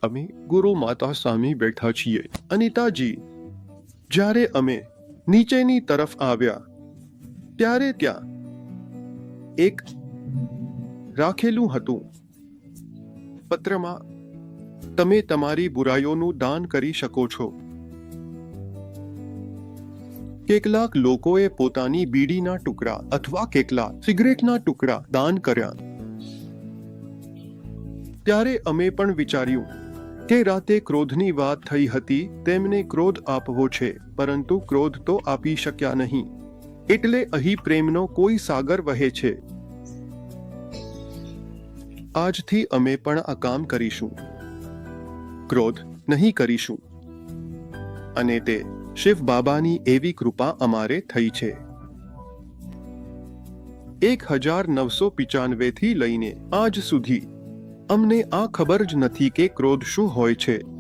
અમે ગુરુ માતા સામે બેઠા છીએ. અનિતાજી, જ્યારે અમે નીચેની તરફ આવ્યા ત્યારે ત્યાં એક રાખેલું હતું. પત્રમાં તમે તમારી બુરાઈઓનું દાન કરી શકો છો. કેટલાક લોકોએ પોતાની બીડીના ટુકડા અથવા કેટલાક સિગરેટના ટુકડા દાન કર્યા. ત્યારે અમે પણ વિચાર્યું કે રાતે ક્રોધની વાત થઈ હતી, તેમને ક્રોધ આપવો છે, પરંતુ ક્રોધ તો આપી શક્યા નહીં. એટલે અહીં પ્રેમનો કોઈ સાગર વહે છે. આજથી અમે પણ આ કામ કરીશું. ક્રોધ નહીં કરીશું. અને તે શિવ બાબાની એવી કૃપા અમારે થઈ છે. 1995 થી લઈને આજ સુધી અમને આ ખબર જ નથી કે ક્રોધ શું હોય છે.